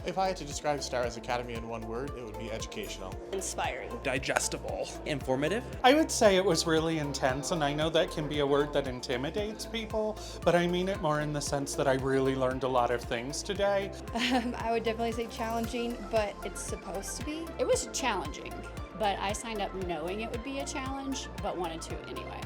If I had to describe StarRez Academy in one word, it would be educational. Inspiring. Digestible. Informative. I would say it was really intense, and I know that can be a word that intimidates people, but I mean it more in the sense that I really learned a lot of things today. I would definitely say challenging, but it's supposed to be. It was challenging, but I signed up knowing it would be a challenge, but wanted to anyway.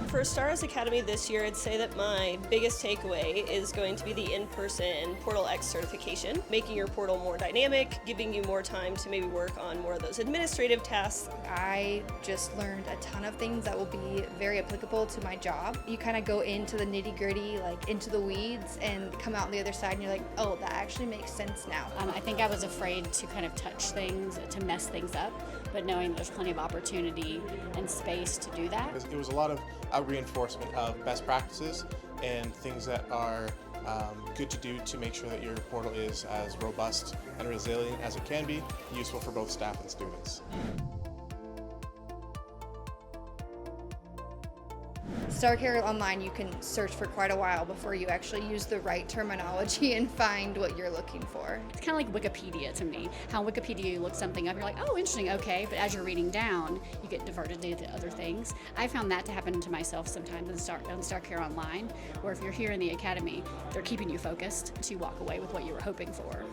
For StarRez Academy this year, I'd say that my biggest takeaway is going to be the in-person Portal X certification, making your portal more dynamic, giving you more time to maybe work on more of those administrative tasks. I just learned a ton of things that will be very applicable to my job. You kind of go into the nitty-gritty, like into the weeds, and come out on the other side and you're like, oh, that actually makes sense now. I think I was afraid to kind of touch things, to mess things up, but knowing there's plenty of opportunity and space to do that. It was a lot of reinforcement of best practices and things that are good to do to make sure that your portal is as robust and resilient as it can be, useful for both staff and students. StarCare Online, you can search for quite a while before you actually use the right terminology and find what you're looking for. It's kind of like Wikipedia to me. How Wikipedia, you look something up, you're like, oh, interesting, okay, but as you're reading down, you get diverted to other things. I found that to happen to myself sometimes on StarCare Online, where if you're here in the academy, they're keeping you focused to walk away with what you were hoping for.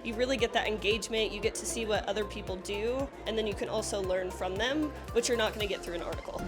You really get that engagement, you get to see what other people do, and then you can also learn from them, which you're not going to get through an article.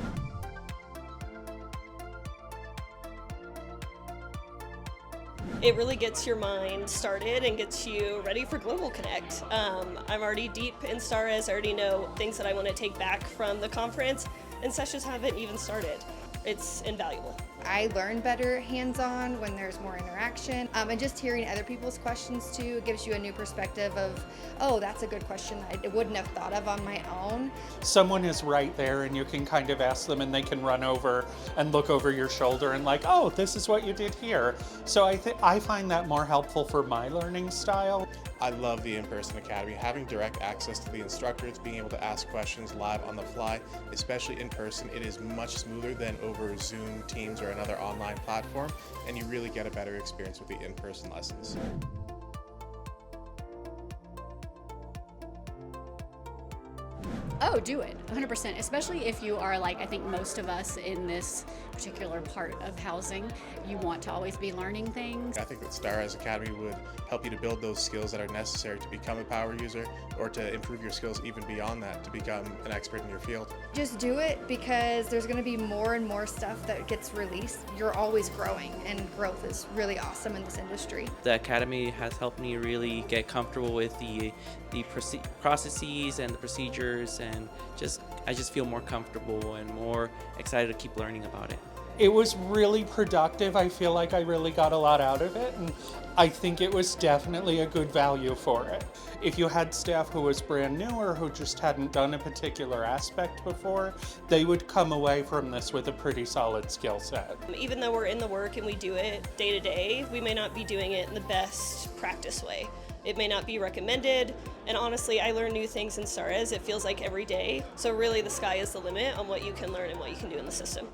It really gets your mind started and gets you ready for Global Connect. I'm already deep in StarRez. I already know things that I want to take back from the conference, and sessions haven't even started. It's invaluable. I learn better hands-on when there's more interaction, and just hearing other people's questions too gives you a new perspective of, oh, that's a good question I wouldn't have thought of on my own. Someone is right there and you can kind of ask them and they can run over and look over your shoulder and like, oh, this is what you did here. So I find that more helpful for my learning style. I love the in-person academy. Having direct access to the instructors, being able to ask questions live on the fly, especially in person, it is much smoother than over Zoom, Teams, or another online platform, and you really get a better experience with the in-person lessons. Oh, do it, 100%, especially if you are like, I think most of us in this particular part of housing, you want to always be learning things. I think that StarRez Academy would help you to build those skills that are necessary to become a power user, or to improve your skills even beyond that, to become an expert in your field. Just do it, because there's going to be more and more stuff that gets released. You're always growing, and growth is really awesome in this industry. The academy has helped me really get comfortable with the processes and the procedures, and I just feel more comfortable and more excited to keep learning about it. It was really productive. I feel like I really got a lot out of it, and I think it was definitely a good value for it. If you had staff who was brand new or who just hadn't done a particular aspect before, they would come away from this with a pretty solid skill set. Even though we're in the work and we do it day to day, we may not be doing it in the best practice way. It may not be recommended, and honestly, I learn new things in StarRez. It feels like every day. So really, the sky is the limit on what you can learn and what you can do in the system.